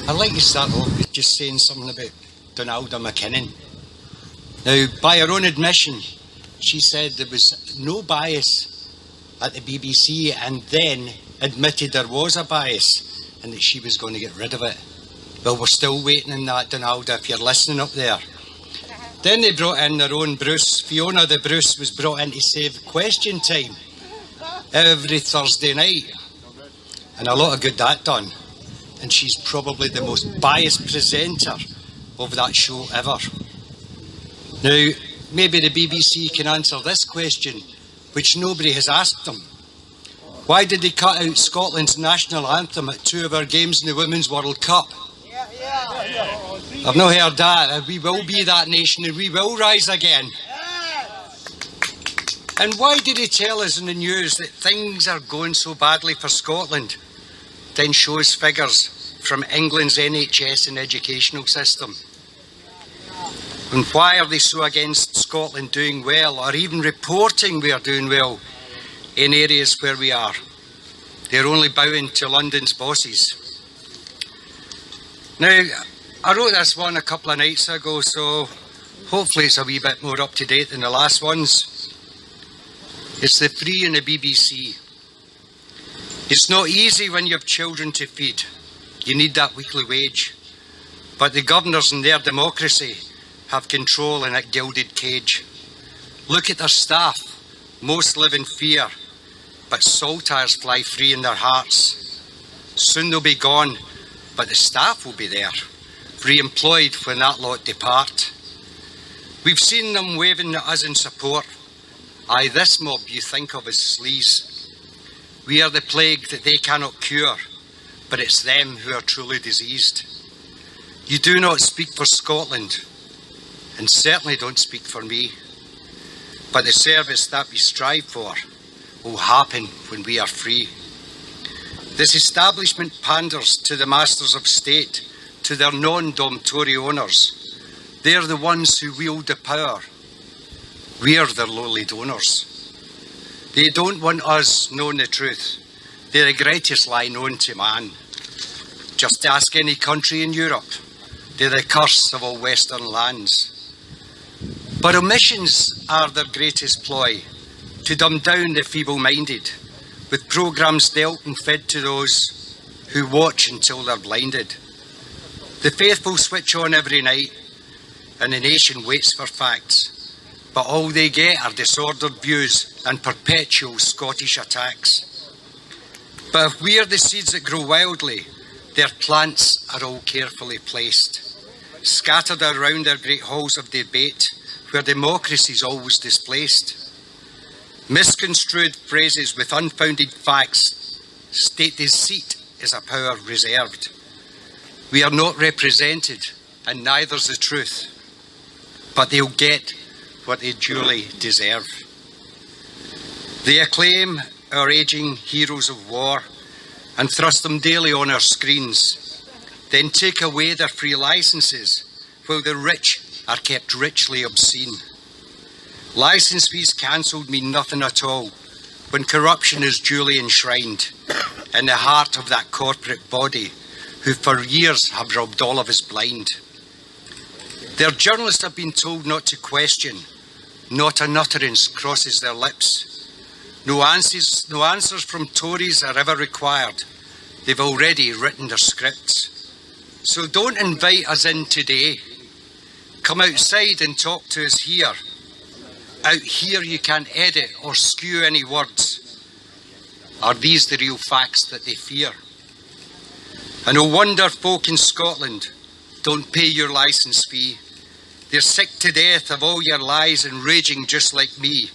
I'd like to start off with just saying something about Donalda McKinnon. Now, by her own admission, she said there was no bias at the BBC and then admitted there was a bias and that she was going to get rid of it. Well, we're still waiting on that, Donalda, if you're listening up there. Then they brought in their own Bruce. Fiona the Bruce was brought in to save question time every Thursday night. And a lot of good that done. And she's probably the most biased presenter of that show ever. Now, maybe the BBC can answer this question, which nobody has asked them. Why did they cut out Scotland's national anthem at 2 of our games in the Women's World Cup? I've not heard that. We will be that nation and we will rise again. And why did they tell us in the news that things are going so badly for Scotland? Then shows figures from England's NHS and educational system. And why are they so against Scotland doing well, or even reporting we are doing well in areas where we are? They're only bowing to London's bosses. Now, I wrote this one a couple of nights ago, so hopefully it's a wee bit more up to date than the last ones. It's the free in the BBC. It's not easy when you have children to feed. You need that weekly wage. But the governors in their democracy have control in that gilded cage. Look at their staff. Most live in fear, but saltires fly free in their hearts. Soon they'll be gone, but the staff will be there, re-employed when that lot depart. We've seen them waving at us in support. Aye, this mob you think of as sleaze. We are the plague that they cannot cure, but it's them who are truly diseased. You do not speak for Scotland, and certainly don't speak for me. But the service that we strive for will happen when we are free. This establishment panders to the masters of state, to their non-dom Tory owners. They're the ones who wield the power. We're their lowly donors. They don't want us knowing the truth. They're the greatest lie known to man. Just ask any country in Europe. They're the curse of all Western lands. But omissions are their greatest ploy, to dumb down the feeble-minded, with programmes dealt and fed to those who watch until they're blinded. The faithful switch on every night, and the nation waits for facts. But all they get are disordered views and perpetual Scottish attacks. But if we are the seeds that grow wildly, their plants are all carefully placed, scattered around their great halls of debate, where democracy is always displaced. Misconstrued phrases with unfounded facts state deceit is a power reserved. We are not represented, and neither's the truth. But they'll get what they duly deserve. They acclaim our ageing heroes of war and thrust them daily on our screens, then take away their free licences while the rich are kept richly obscene. Licence fees cancelled mean nothing at all when corruption is duly enshrined in the heart of that corporate body who for years have robbed all of us blind. Their journalists have been told not to question. Not an utterance crosses their lips. No answers from Tories are ever required. They've already written their scripts. So don't invite us in today. Come outside and talk to us here. Out here you can't edit or skew any words. Are these the real facts that they fear? And no wonder folk in Scotland don't pay your licence fee. They're sick to death of all your lies and raging just like me,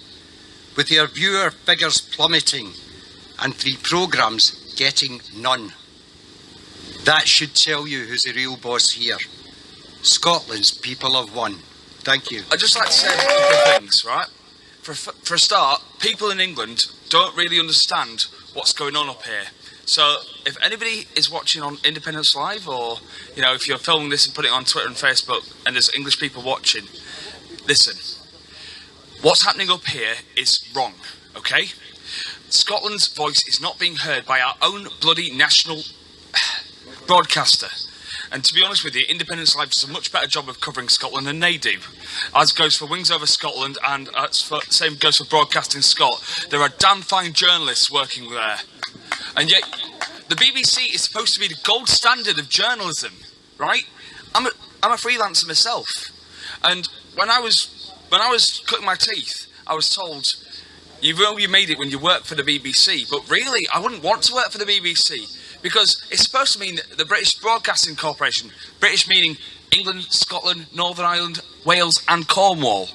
with your viewer figures plummeting and 3 programmes getting none. That should tell you who's the real boss here. Scotland's people have won. Thank you. I'd just like to say a couple of things, right? For a start, people in England don't really understand what's going on up here. So if anybody is watching on Independence Live, or if you're filming this and putting it on Twitter and Facebook and there's English people watching, listen. What's happening up here is wrong, okay? Scotland's voice is not being heard by our own bloody national broadcaster. And to be honest with you, Independence Live does a much better job of covering Scotland than they do. As goes for Wings Over Scotland, and same goes for Broadcasting Scot. There are damn fine journalists working there. And yet, the BBC is supposed to be the gold standard of journalism, right? I'm a freelancer myself. And when I was cutting my teeth, I was told, you made it when you work for the BBC. But really, I wouldn't want to work for the BBC. Because it's supposed to mean the British Broadcasting Corporation, British meaning England, Scotland, Northern Ireland, Wales and Cornwall.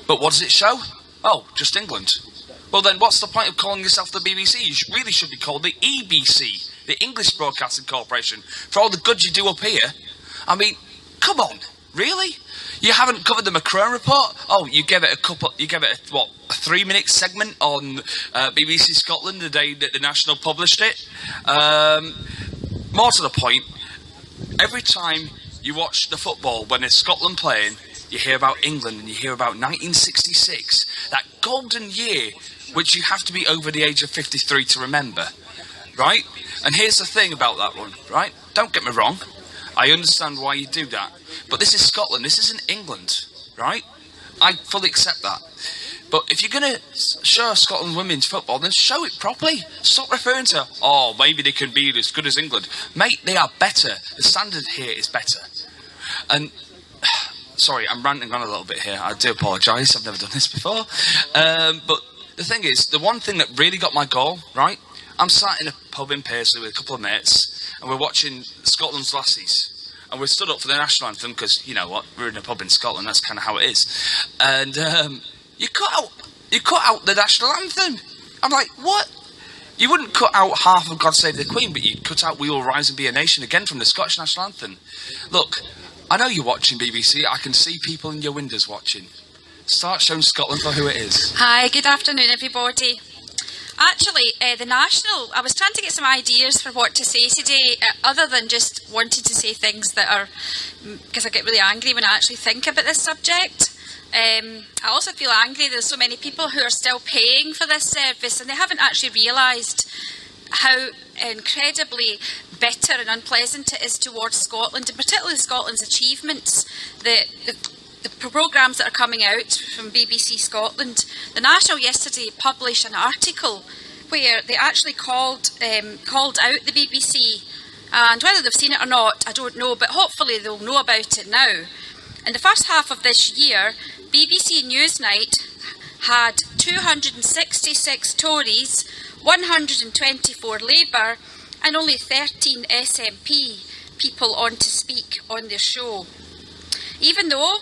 But what does it show? Oh, just England. Well then, what's the point of calling yourself the BBC? You really should be called the EBC, the English Broadcasting Corporation, for all the good you do up here. I mean, come on, really? You haven't covered the Macron report? Oh, you gave it a 3-minute segment on BBC Scotland the day that the National published it. More to the point, every time you watch the football when it's Scotland playing, you hear about England and you hear about 1966, that golden year which you have to be over the age of 53 to remember, right? And here's the thing about that one, right? Don't get me wrong, I understand why you do that, but this is Scotland, this isn't England, right? I fully accept that. But if you're going to show Scotland women's football, then show it properly. Stop referring to, oh, maybe they can be as good as England. Mate, they are better. The standard here is better. And, sorry, I'm ranting on a little bit here. I do apologise. I've never done this before. But the thing is, the one thing that really got my goal, right? I'm sat in a pub in Paisley with a couple of mates, and we're watching Scotland's Lassies. And we're stood up for the national anthem, because, you know what, we're in a pub in Scotland, that's kind of how it is. And, You cut out the national anthem. I'm like, what? You wouldn't cut out half of God Save the Queen, but you'd cut out We Will Rise and Be a Nation again from the Scottish national anthem. Look, I know you're watching BBC. I can see people in your windows watching. Start showing Scotland for who it is. Hi, good afternoon, everybody. Actually, the National, I was trying to get some ideas for what to say today, other than just wanting to say things that are, because I get really angry when I actually think about this subject. I also feel angry there's so many people who are still paying for this service and they haven't actually realised how incredibly bitter and unpleasant it is towards Scotland, and particularly Scotland's achievements. The programmes that are coming out from BBC Scotland. The National yesterday published an article where they actually called out the BBC, and whether they've seen it or not, I don't know, but hopefully they'll know about it now. In the first half of this year, BBC Newsnight had 266 Tories, 124 Labour and only 13 SNP people on to speak on their show. Even though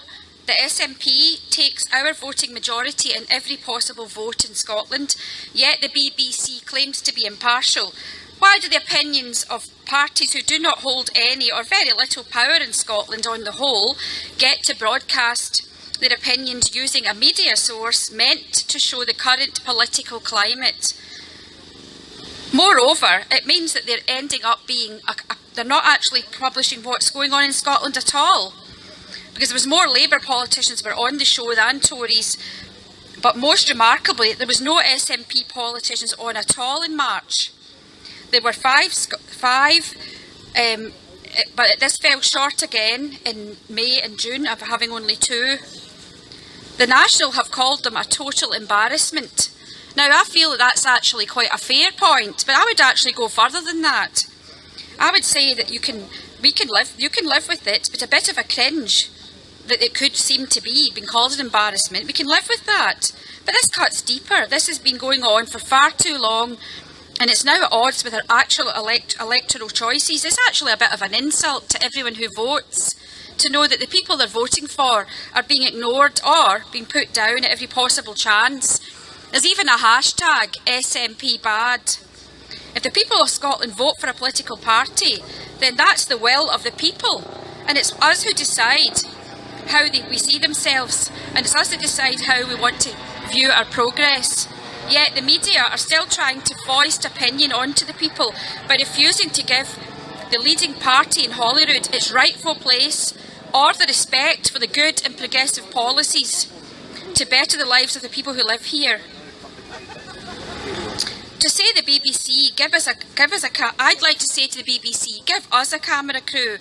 the SNP takes our voting majority in every possible vote in Scotland, yet the BBC claims to be impartial. Why do the opinions of parties who do not hold any or very little power in Scotland on the whole get to broadcast their opinions using a media source meant to show the current political climate? Moreover, it means that they're ending up being, they're not actually publishing what's going on in Scotland at all. Because there was more Labour politicians were on the show than Tories, but most remarkably, there was no SNP politicians on at all in March. There were five, but this fell short again in May and June of having only 2. The National have called them a total embarrassment. Now, I feel that that's actually quite a fair point, but I would actually go further than that. I would say that you can live with it, but a bit of a cringe that it could seem to be being called an embarrassment. We can live with that, but this cuts deeper. This has been going on for far too long, and it's now at odds with our actual electoral choices. It's actually a bit of an insult to everyone who votes to know that the people they're voting for are being ignored or being put down at every possible chance. There's even a hashtag, SNP bad. If the people of Scotland vote for a political party, then that's the will of the people, and it's us who decide how we see themselves, and it's us that decide how we want to view our progress. Yet the media are still trying to foist opinion onto the people by refusing to give the leading party in Holyrood its rightful place or the respect for the good and progressive policies to better the lives of the people who live here. to say the BBC, I'd like to say to the BBC, give us a camera crew,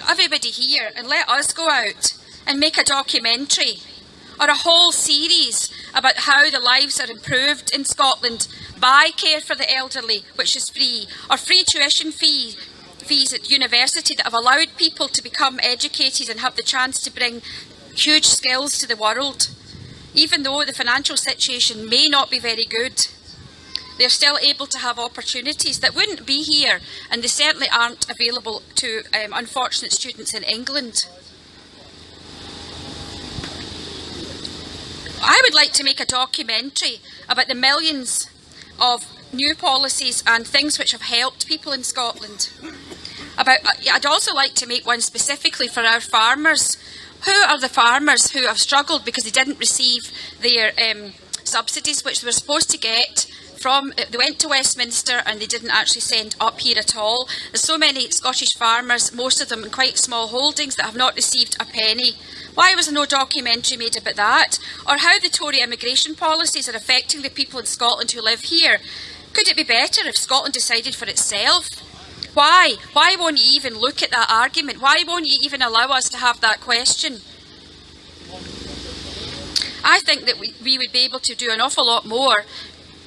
everybody here, and let us go out and make a documentary or a whole series about how the lives are improved in Scotland by Care for the Elderly, which is free, or free tuition fees at university that have allowed people to become educated and have the chance to bring huge skills to the world. Even though the financial situation may not be very good, they're still able to have opportunities that wouldn't be here, and they certainly aren't available to unfortunate students in England. I would like to make a documentary about the millions of new policies and things which have helped people in Scotland. I'd also like to make one specifically for our farmers. Who are the farmers who have struggled because they didn't receive their subsidies which they were supposed to get from, they went to Westminster and they didn't actually send up here at all. There's so many Scottish farmers, most of them in quite small holdings, that have not received a penny. Why was there no documentary made about that? Or how the Tory immigration policies are affecting the people in Scotland who live here? Could it be better if Scotland decided for itself? Why? Why won't you even look at that argument? Why won't you even allow us to have that question? I think that we would be able to do an awful lot more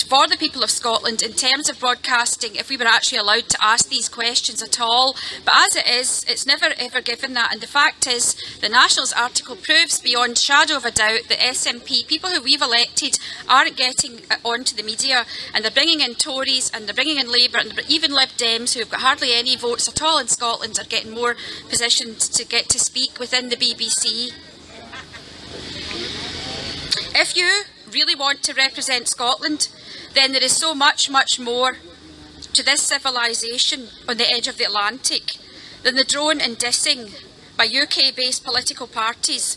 for the people of Scotland in terms of broadcasting if we were actually allowed to ask these questions at all. But as it is, it's never ever given that. And the fact is, the Nationals article proves beyond shadow of a doubt that SNP, people who we've elected, aren't getting onto the media, and they're bringing in Tories and they're bringing in Labour and even Lib Dems, who have got hardly any votes at all in Scotland, are getting more positioned to get to speak within the BBC. If you really want to represent Scotland, then there is so much, much more to this civilisation on the edge of the Atlantic than the drone and dissing by UK-based political parties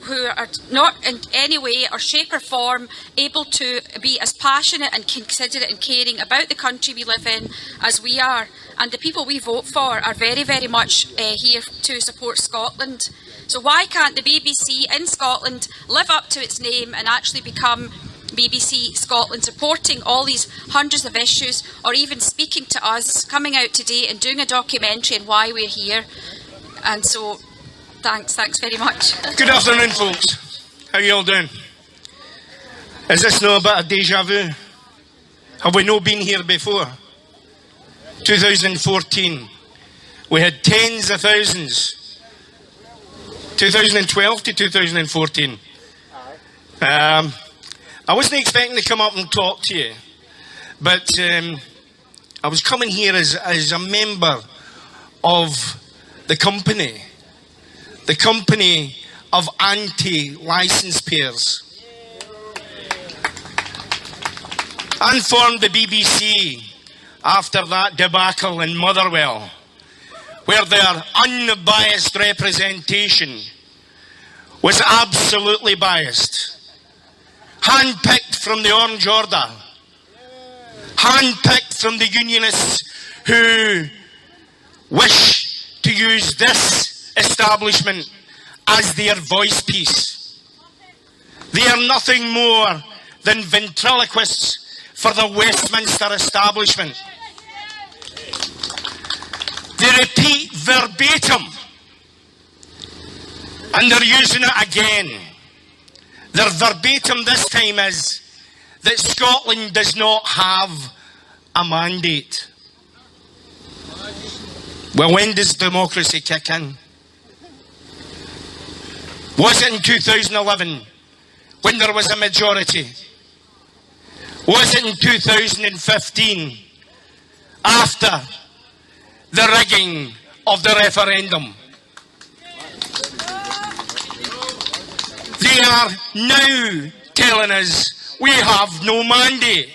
who are not in any way or shape or form able to be as passionate and considerate and caring about the country we live in as we are. And the people we vote for are very, very much here to support Scotland. So why can't the BBC in Scotland live up to its name and actually become BBC Scotland, supporting all these hundreds of issues, or even speaking to us, coming out today and doing a documentary on why we're here? And so, thanks very much. Good afternoon, folks. How you all doing? Is this no a bit of deja vu? Have we no been here before? 2014, we had tens of thousands. 2012 to 2014. I wasn't expecting to come up and talk to you, but I was coming here as a member of the company of anti-licence payers. I formed the BBC after that debacle in Motherwell, where their unbiased representation was absolutely biased. Handpicked from the Orange Order, handpicked from the unionists who wish to use this establishment as their voice piece. They are nothing more than ventriloquists for the Westminster establishment. They repeat verbatim, and they're using it again. Their verbatim this time is that Scotland does not have a mandate. Well, when does democracy kick in? Was it in 2011 when there was a majority? Was it in 2015 after the rigging of the referendum? They are now telling us we have no mandate.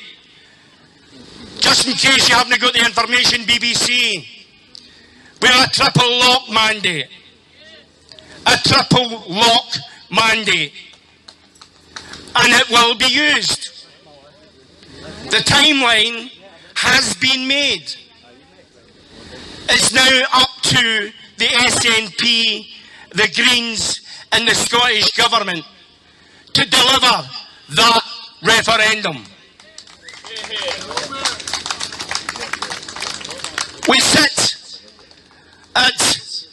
Just in case you haven't got the information, BBC, we're a triple lock mandate. A triple lock mandate. And it will be used. The timeline has been made. It's now up to the SNP, the Greens, and the Scottish Government to deliver that referendum. at,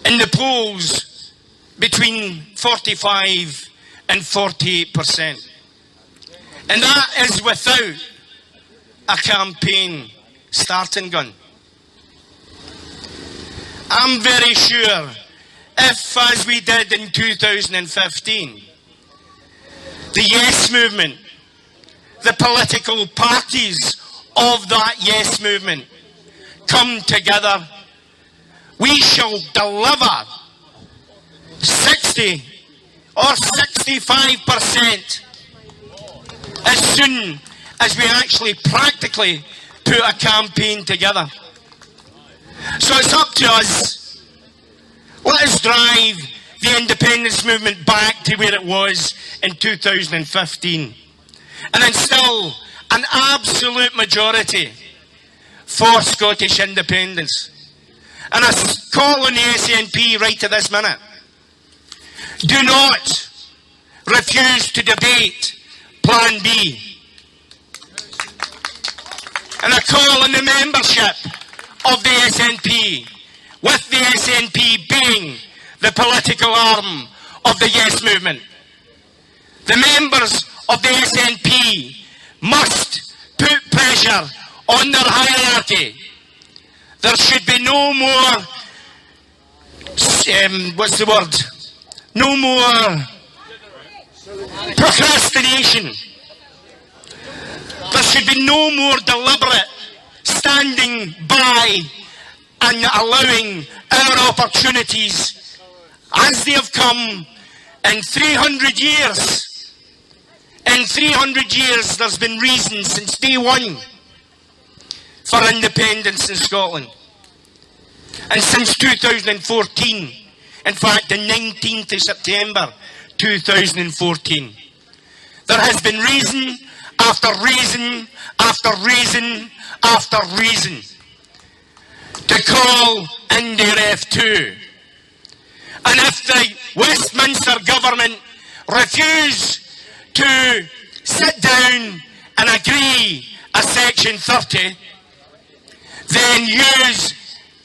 in the polls, between 45 and 48%. And that is without a campaign starting gun. I'm very sure if, as we did in 2015, the Yes movement, the political parties of that Yes movement come together, we shall deliver 60 or 65% as soon as we actually practically put a campaign together. So it's up to us. Let us drive the independence movement back to where it was in 2015 and instill an absolute majority for Scottish independence. And I call on the SNP right to this minute. Do not refuse to debate Plan B. And I call on the membership of the SNP, with the SNP being the political arm of the Yes movement. The members of the SNP must put pressure on their hierarchy. There should be no more, no more procrastination. There should be no more deliberate standing by and allowing our opportunities as they have come in 300 years. In 300 years, there's been reason since day one for independence in Scotland. And since 2014, in fact, the 19th of September 2014, there has been reason after reason after reason after reason to call India F2. And if the Westminster government refuse to sit down and agree a Section 30, then use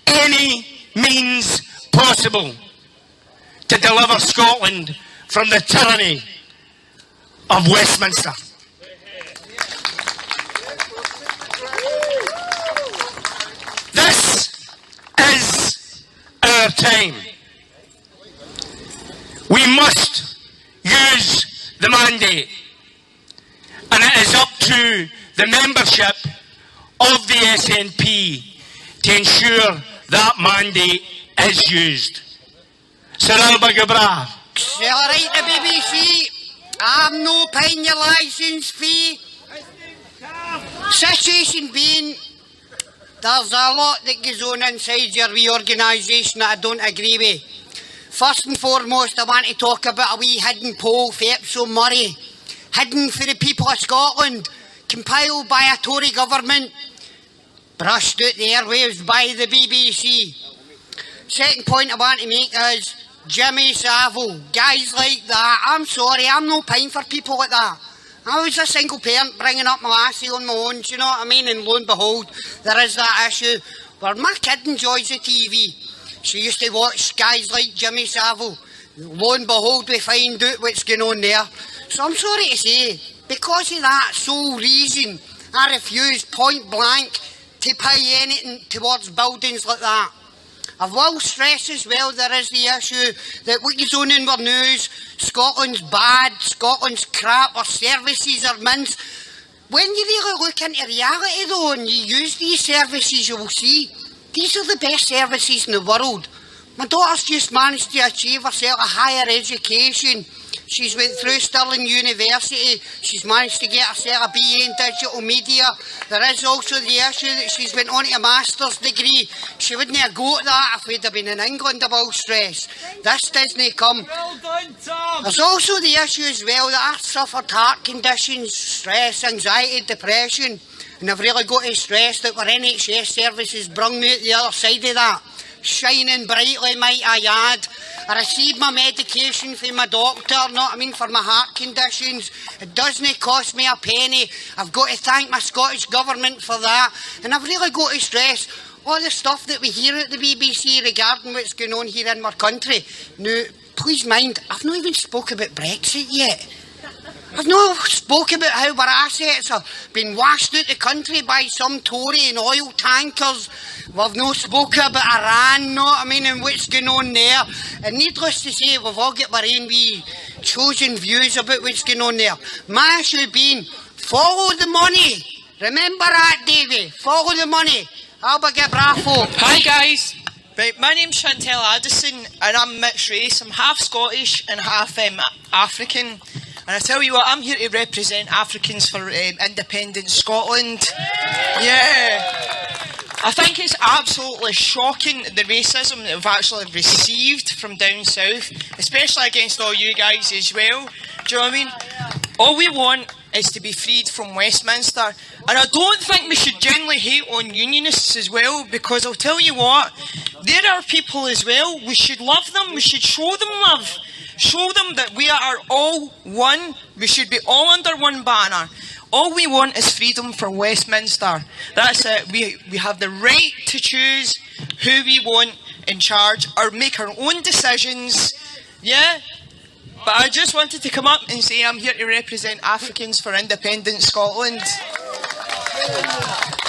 any means possible to deliver Scotland from the tyranny of Westminster. This is our time. We must use the mandate, and it is up to the membership of the SNP to ensure that mandate is used. Sir Alba Gabra. Accelerate the BBC. I'm no paying your licence fee. Situation being, there's a lot that goes on inside your reorganisation that I don't agree with. First and foremost, I want to talk about a wee hidden poll for Epsom Murray. Hidden for the people of Scotland, compiled by a Tory government, brushed out the airwaves by the BBC. Second point I want to make is Jimmy Savile, guys like that. I'm sorry, I'm no paying for people like that. I was a single parent bringing up my lassie on my own, do you know what I mean? And lo and behold, there is that issue where my kid enjoys the TV. She used to watch guys like Jimmy Savile. Lo and behold, we find out what's going on there. So I'm sorry to say, because of that sole reason, I refuse point blank to pay anything towards buildings like that. I will stress as well there is the issue that what goes on in our news, Scotland's bad, Scotland's crap, our services are mince. When you really look into reality though and you use these services, you will see these are the best services in the world. My daughter's just managed to achieve herself a higher education. She's went through Stirling University. She's managed to get herself a BA in digital media. There is also the issue that she's went on to a master's degree. She wouldn't have got that if we'd have been in England, I will stress. This doesn't come. Well done, Tom. There's also the issue as well that I've suffered heart conditions, stress, anxiety, depression. And I've really got to stress that our NHS services brung me out the other side of that. Shining brightly, might I add. I received my medication from my doctor, for my heart conditions. It doesn't cost me a penny. I've got to thank my Scottish Government for that. And I've really got to stress, all the stuff that we hear at the BBC regarding what's going on here in our country. Now, please mind, I've not even spoke about Brexit yet. I've not spoke about how our assets are being washed out the country by some Tory and oil tankers. We've not spoken about Iran, know what I mean, and what's going on there. And needless to say, we've all got our own wee chosen views about what's going on there. My issue being, follow the money. Remember that, Davy. Follow the money. Albaga bravo. Hi guys. Right, my name's Chantel Addison and I'm mixed race. I'm half Scottish and half African. And I tell you what, I'm here to represent Africans for independent Scotland. Yeah. I think it's absolutely shocking the racism that we've actually received from down south, especially against all you guys as well. Do you know what I mean? All we want is to be freed from Westminster. And I don't think we should generally hate on unionists as well, because I'll tell you what, there are people as well. We should love them. We should show them love. Show them that we are all one. We should be all under one banner. All we want is freedom for Westminster. That's it. We have the right to choose who we want in charge or make our own decisions. Yeah? But I just wanted to come up and say I'm here to represent Africans for independent Scotland.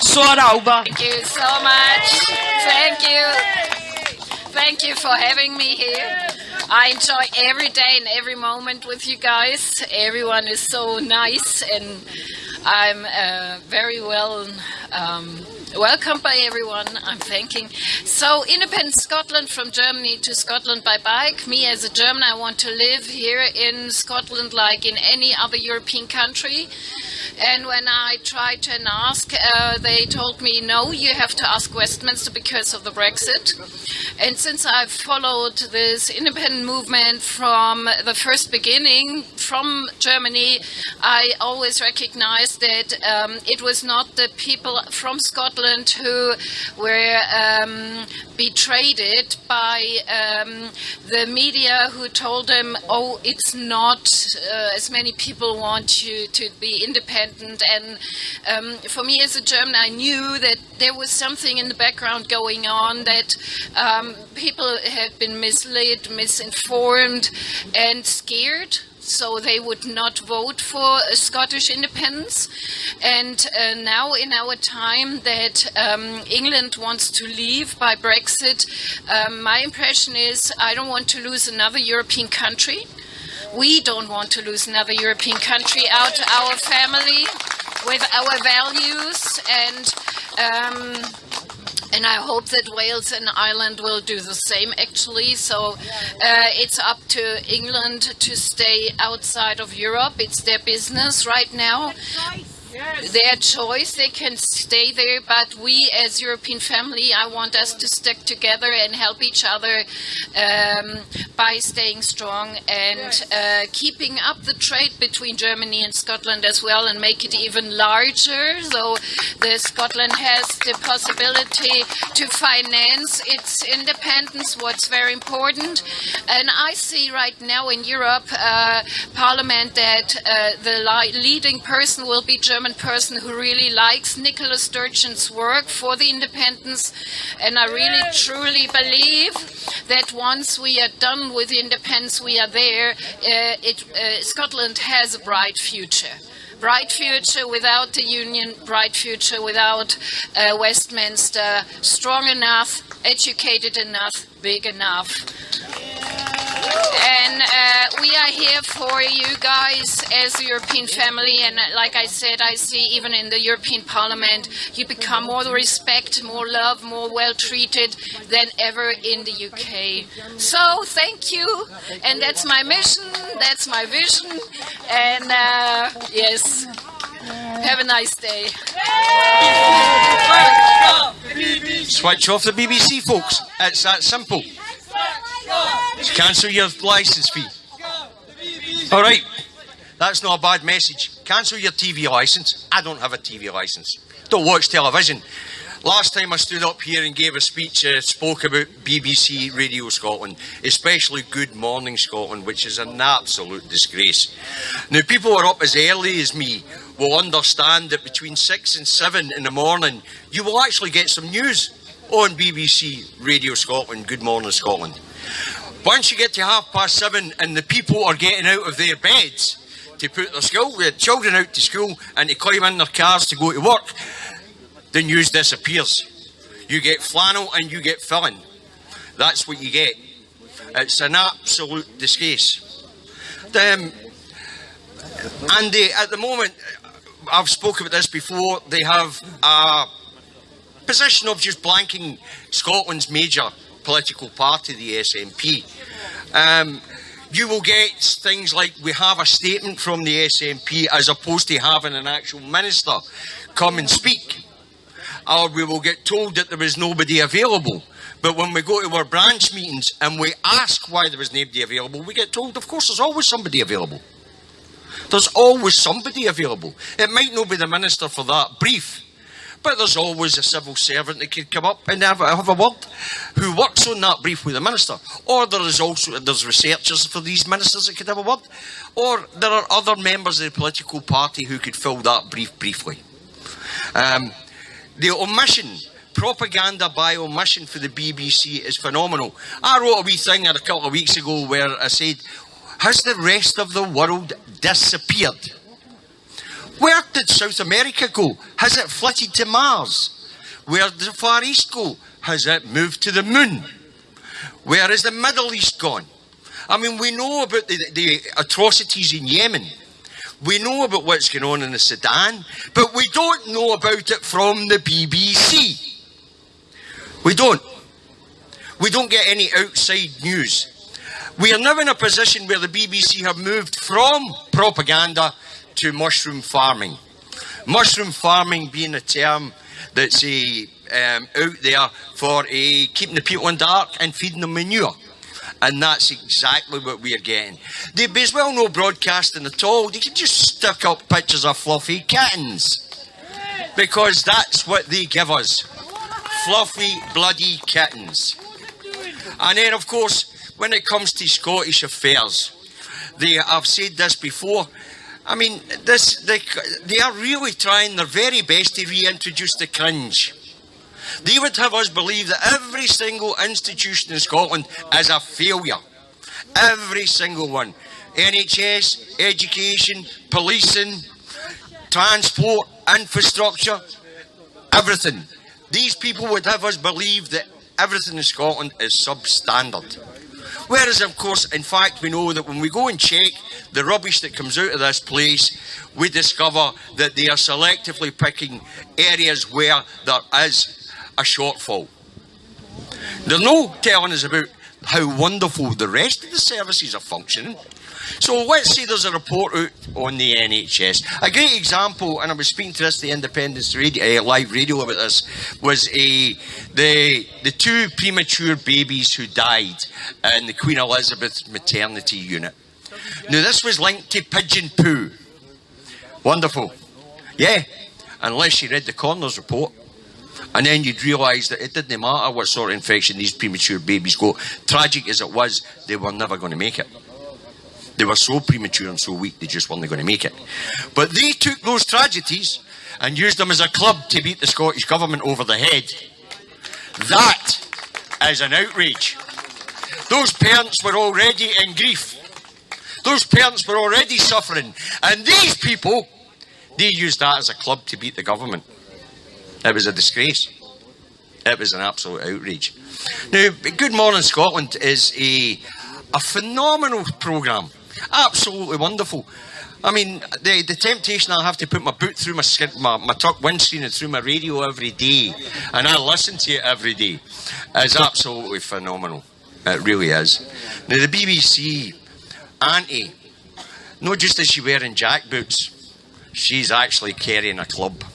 Sora Alba. Thank you so much. Thank you. Thank you for having me here. I enjoy every day and every moment with you guys. Everyone is so nice, and I'm very well welcomed by everyone. I'm thanking. So, independent Scotland, from Germany to Scotland by bike. Me as a German, I want to live here in Scotland like in any other European country. And when I tried to ask, they told me, no, you have to ask Westminster because of the Brexit. And since I've followed this independent movement from the first beginning, from Germany, I always recognized that it was not the people from Scotland who were betrayed by the media, who told them, oh, it's not as many people want you to be independent. And for me as a German, I knew that there was something in the background going on, that people had been misled, misinformed and scared, so they would not vote for Scottish independence. And now in our time that England wants to leave by Brexit, my impression is I don't want to lose another European country. We don't want to lose another European country out of our family with our values, and I hope that Wales and Ireland will do the same, actually. So it's up to England to stay outside of Europe. It's their business right now. Their choice, they can stay there, but we as European family, I want us to stick together and help each other by staying strong and keeping up the trade between Germany and Scotland as well, and make it even larger, so Scotland has the possibility to finance its independence, what's very important. And I see right now in Europe Parliament that the leading person will be German person who really likes Nicola Sturgeon's work for the independence, and I really truly believe that once we are done with the independence, we are there. Scotland has a bright future. Bright future without the Union, bright future without Westminster, strong enough, educated enough, big enough. And we are here for you guys as a European family, and like I said, I see even in the European Parliament you become more respect, more love, more well treated than ever in the UK. So thank you, and that's my mission, that's my vision, and yes, have a nice day. Switch off the BBC, folks. It's that simple. Cancel your licence fee. All right, that's not a bad message. Cancel your TV licence. I don't have a TV licence. Don't watch television. Last time I stood up here and gave a speech, spoke about BBC Radio Scotland, especially Good Morning Scotland, which is an absolute disgrace. Now, people who are up as early as me will understand that between 6 and 7 in the morning, you will actually get some news. on BBC Radio Scotland, Good Morning Scotland. Once you get to 7:30 and the people are getting out of their beds to put their children out to school and to climb in their cars to go to work, the news disappears. You get flannel and you get filling. That's what you get. It's an absolute disgrace. And at the moment, I've spoken about this before, they have a position of just blanking Scotland's major political party, the SNP. You will get things like we have a statement from the SNP as opposed to having an actual minister come and speak. Or we will get told that there was nobody available. But when we go to our branch meetings and we ask why there was nobody available, we get told, of course, there's always somebody available. There's always somebody available. It might not be the minister for that brief, but there's always a civil servant that could come up and have a word who works on that brief with the minister. Or there's researchers for these ministers that could have a word. Or there are other members of the political party who could fill that brief briefly. The omission, propaganda by omission for the BBC is phenomenal. I wrote a wee thing a couple of weeks ago where I said, has the rest of the world disappeared? Where did South America go? Has it flitted to Mars? Where did the Far East go? Has it moved to the moon? Where is the Middle East gone? I mean, we know about the atrocities in Yemen. We know about what's going on in the Sudan, but we don't know about it from the BBC. We don't. We don't get any outside news. We are now in a position where the BBC have moved from propaganda to mushroom farming. Mushroom farming being a term that's out there for keeping the people in the dark and feeding them manure. And that's exactly what we are getting. They'd be as well no broadcasting at all. They could just stick up pictures of fluffy kittens. Because that's what they give us. Fluffy, bloody kittens. And then, of course, when it comes to Scottish affairs, I've said this before, I mean, they are really trying their very best to reintroduce the cringe. They would have us believe that every single institution in Scotland is a failure. Every single one. NHS, education, policing, transport, infrastructure, everything. These people would have us believe that everything in Scotland is substandard. Whereas, of course, in fact, we know that when we go and check the rubbish that comes out of this place, we discover that they are selectively picking areas where there is a shortfall. They're no telling us about how wonderful the rest of the services are functioning. So let's say there's a report out on the NHS. A great example, and I was speaking to the Independence radio, live radio about this, was the two premature babies who died in the Queen Elizabeth maternity unit. Now this was linked to pigeon poo. Wonderful. Yeah, unless you read the coroner's report. And then you'd realise that it didn't matter what sort of infection these premature babies got. Tragic as it was, they were never going to make it. They were so premature and so weak, they just weren't going to make it. But they took those tragedies and used them as a club to beat the Scottish Government over the head. That is an outrage. Those parents were already in grief. Those parents were already suffering. And these people, they used that as a club to beat the government. It was a disgrace. It was an absolute outrage. Now, Good Morning Scotland is a phenomenal programme. Absolutely wonderful. I mean, the temptation I have to put my boot through my tuck windscreen and through my radio every day, and I listen to it every day, is absolutely phenomenal. It really is. Now, the BBC, Auntie, not just is she wearing jackboots, she's actually carrying a club.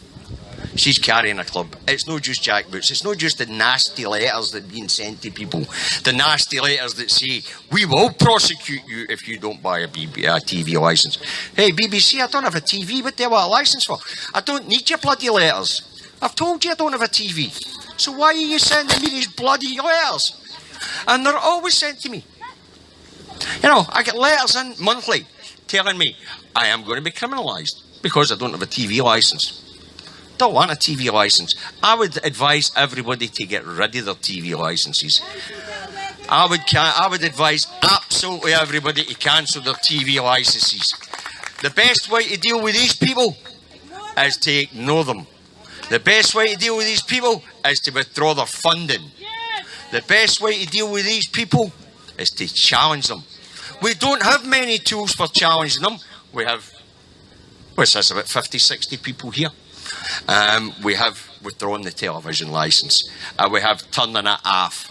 She's carrying a club. It's not just jackboots. It's not just the nasty letters that are being sent to people. The nasty letters that say, we will prosecute you if you don't buy a TV licence. Hey, BBC, I don't have a TV. What do I want a licence for? I don't need your bloody letters. I've told you I don't have a TV. So why are you sending me these bloody letters? And they're always sent to me. You know, I get letters in monthly telling me I am going to be criminalised because I don't have a TV licence. Don't want a TV licence. I would advise everybody to get rid of their TV licences. I would advise absolutely everybody to cancel their TV licences. The best way to deal with these people is to ignore them. The best way to deal with these people is to withdraw their funding. The best way to deal with these people is to challenge them. We don't have many tools for challenging them. We have, what's this, about 50, 60 people here. We have withdrawn the television licence. We have turning it off.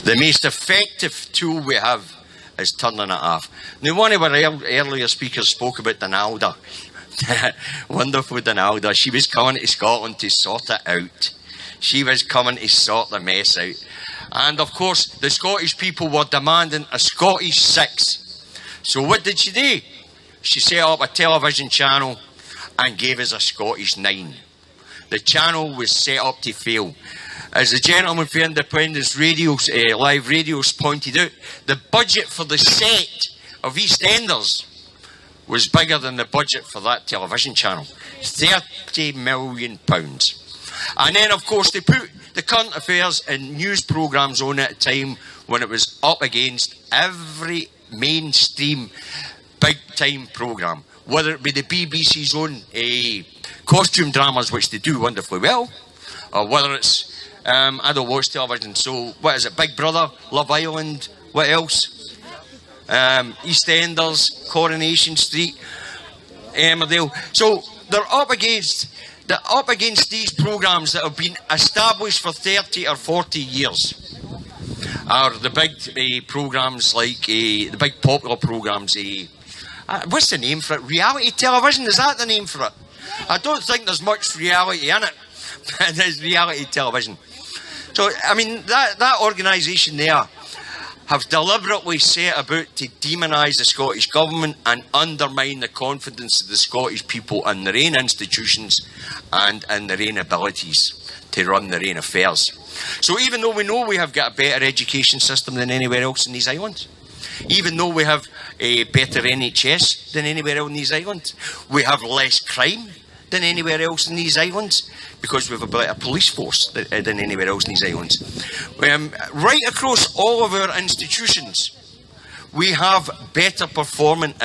The most effective tool we have is turning it off. Now, one of our earlier speakers spoke about Donalda. Wonderful Donalda. She was coming to Scotland to sort it out. She was coming to sort the mess out. And of course, the Scottish people were demanding a Scottish 6. So what did she do? She set up a television channel and gave us a Scottish 9. The channel was set up to fail. As the gentleman for Independence Radio's, Live Radios pointed out, the budget for the set of EastEnders was bigger than the budget for that television channel. £30 million. And then, of course, they put the current affairs and news programmes on at a time when it was up against every mainstream big-time programme, whether it be the BBC's own costume dramas, which they do wonderfully well, or whether it's, I don't watch television, so what is it, Big Brother, Love Island, what else? EastEnders, Coronation Street, Emmerdale. So they're up against these programmes that have been established for 30 or 40 years. Or the big programmes like, the big popular programmes, what's the name for it? Reality television, is that the name for it? I don't think there's much reality in it. There's reality television. So, I mean, that organisation there have deliberately set about to demonise the Scottish Government and undermine the confidence of the Scottish people in their own institutions and in their own abilities to run their own affairs. So even though we know we have got a better education system than anywhere else in these islands, even though we have a better NHS than anywhere else in these islands, we have less crime than anywhere else in these islands, because we have a better police force than anywhere else in these islands. Right across all of our institutions, we have better performing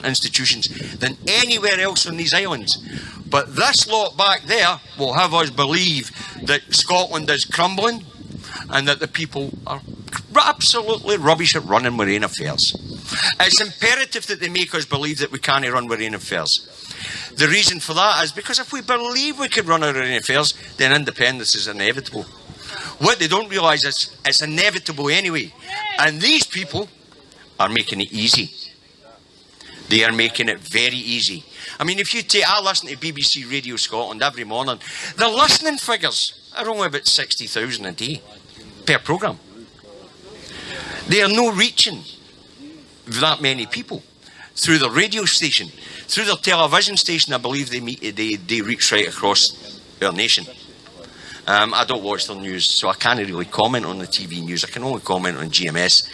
institutions than anywhere else on these islands. But this lot back there will have us believe that Scotland is crumbling and that the people are absolutely rubbish at running our own affairs. It's imperative that they make us believe that we can't run our own affairs. The reason for that is because if we believe we can run our own affairs, then independence is inevitable. What they don't realise is it's inevitable anyway. And these people are making it easy. They are making it very easy. I mean, if you take, I listen to BBC Radio Scotland every morning. The listening figures are only about 60,000 a day per programme. They are no reaching that many people through the radio station. Through their television station, I believe they reach right across our nation. I don't watch their news, so I can't really comment on the TV news. I can only comment on GMS.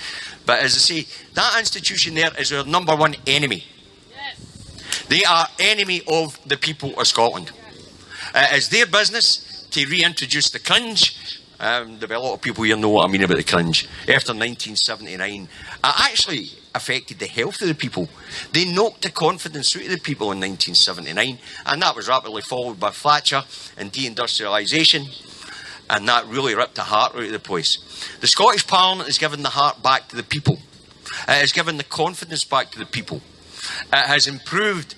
But as I say, that institution there is our number one enemy. Yes. They are enemy of the people of Scotland. It's their business to reintroduce the cringe. There'll be a lot of people here know what I mean about the cringe. After 1979, it actually affected the health of the people. They knocked the confidence out of the people in 1979, and that was rapidly followed by Thatcher and deindustrialisation, and that really ripped the heart out of the place. The Scottish Parliament has given the heart back to the people. It has given the confidence back to the people. It has improved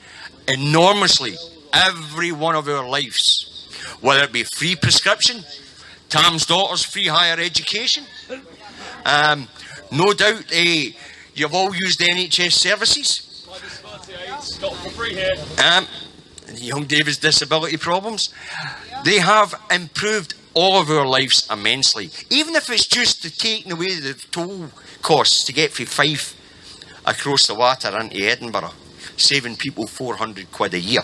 enormously every one of our lives, whether it be free prescription, Tam's daughters free higher education. No doubt you've all used NHS services. Got for free here. Young David's disability problems. They have improved all of our lives immensely. Even if it's just to taking away the toll costs to get from Fife across the water into Edinburgh, saving people £400 a year.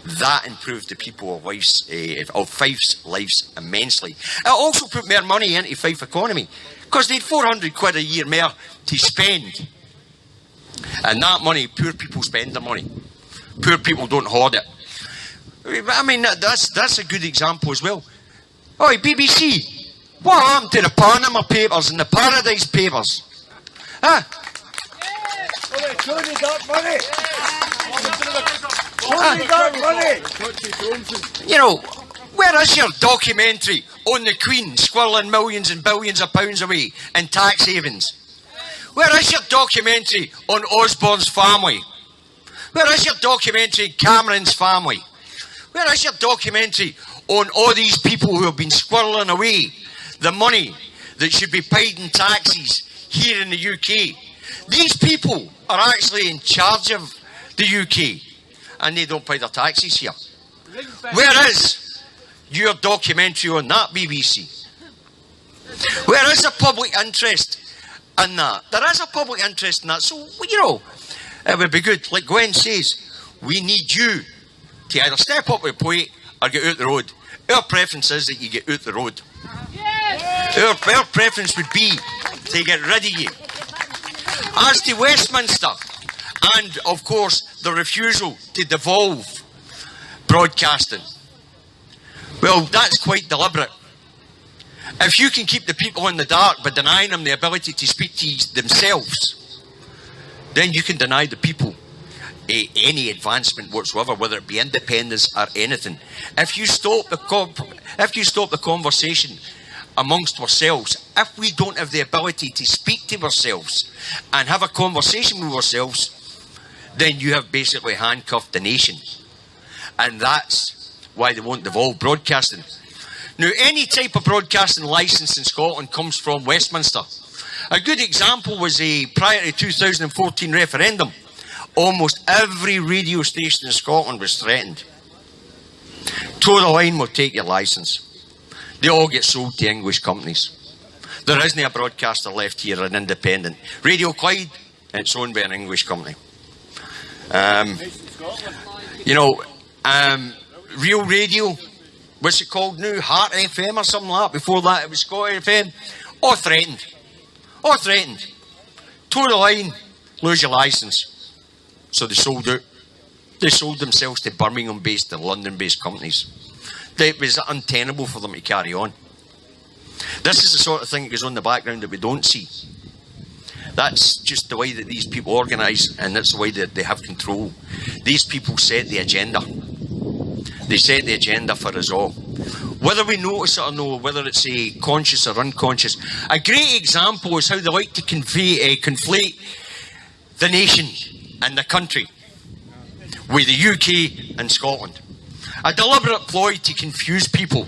That improved the people of Fife's lives immensely. It also put more money into Fife economy, because they had £400 a year more to spend. And that money, poor people spend the money. Poor people don't hoard it. I mean, that's a good example as well. Oi, BBC, what happened to the Panama Papers and the Paradise Papers? Huh? You know, where is your documentary on the Queen squirreling millions and billions of pounds away in tax havens? Where is your documentary on Osborne's family? Where is your documentary on Cameron's family? Where is your documentary on all these people who have been squirreling away the money that should be paid in taxes here in the UK? These people are actually in charge of the UK and they don't pay their taxes here. Where is your documentary on that, BBC? Where is the public interest in that? There is a public interest in that. So, you know, it would be good. Like Gwen says, we need you to either step up to the plate or get out the road. Our preference is that you get out the road. Our preference would be to get rid of you. As to Westminster, and of course the refusal to devolve broadcasting, well, that's quite deliberate. If you can keep the people in the dark by denying them the ability to speak to themselves, then you can deny the people any advancement whatsoever, whether it be independence or anything. If you stop the conversation amongst ourselves, if we don't have the ability to speak to ourselves and have a conversation with ourselves, then you have basically handcuffed the nation. And that's why they won't devolve broadcasting. Now, any type of broadcasting licence in Scotland comes from Westminster. A good example was prior to the 2014 referendum. Almost every radio station in Scotland was threatened. Toe the line, will take your licence. They all get sold to English companies. There isn't a broadcaster left here, an independent. Radio Clyde, it's owned by an English company. You know, Real Radio, what's it called now? Heart FM or something like that. Before that it was Scottish FM. All threatened. All threatened. Toe the line, lose your licence. So they sold out. They sold themselves to Birmingham-based and London-based companies. It was untenable for them to carry on. This is the sort of thing that goes on in the background that we don't see. That's just the way that these people organise, and that's the way that they have control. These people set the agenda. They set the agenda for us all. Whether we notice it or no, whether it's conscious or unconscious. A great example is how they like to conflate the nation and the country with the UK and Scotland. A deliberate ploy to confuse people.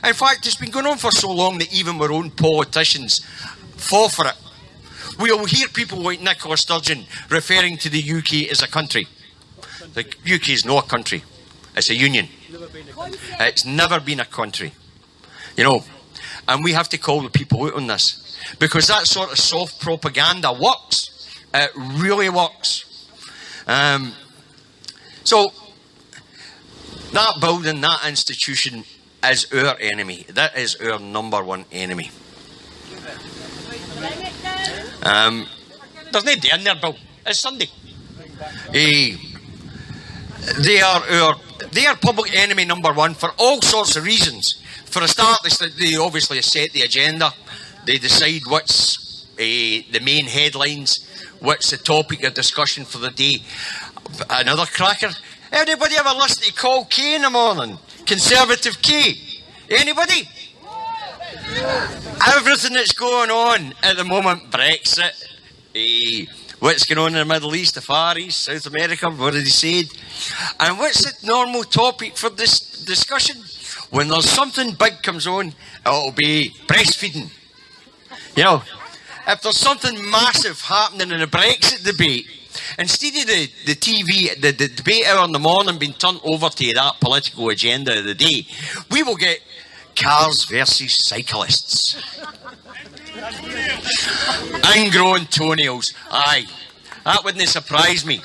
In fact, it's been going on for so long that even our own politicians fall for it. We'll hear people like Nicola Sturgeon referring to the UK as a country. The UK is not a country. It's a union. It's never been a country. You know, and we have to call the people out on this. Because that sort of soft propaganda works. It really works. So, that building, that institution is our enemy. That is our number one enemy. There's no day in there, Bill. It's Sunday. They are public enemy number one for all sorts of reasons. For a start, they obviously set the agenda. They decide what's the main headlines, what's the topic of discussion for the day. Another cracker. Anybody ever listen to Call K in the morning? Conservative K? Anybody? Everything that's going on at the moment, Brexit, what's going on in the Middle East, the Far East, South America, what have they said? And what's the normal topic for this discussion? When there's something big comes on, it'll be breastfeeding. You know, if there's something massive happening in the Brexit debate, instead of the TV, the debate hour in the morning being turned over to that political agenda of the day, we will get cars versus cyclists. Ingrown toenails. Aye, that wouldn't surprise me.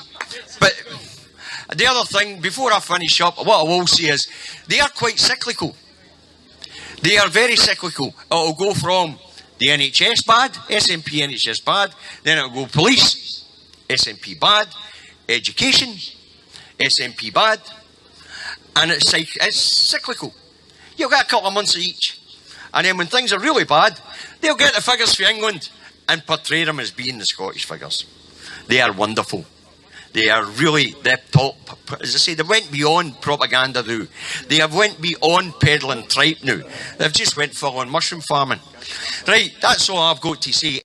But the other thing, before I finish up, what I will say is, they are quite cyclical. They are very cyclical. It'll go from the NHS bad, SNP NHS bad, then it'll go police, SNP bad, education, SNP bad, And it's cyclical. You'll get a couple of months of each. And then when things are really bad, they'll get the figures for England and portray them as being the Scottish figures. They are wonderful. They are really the top. As I say, they went beyond propaganda now. They have went beyond peddling tripe now. They've just went full on mushroom farming. Right, that's all I've got to say.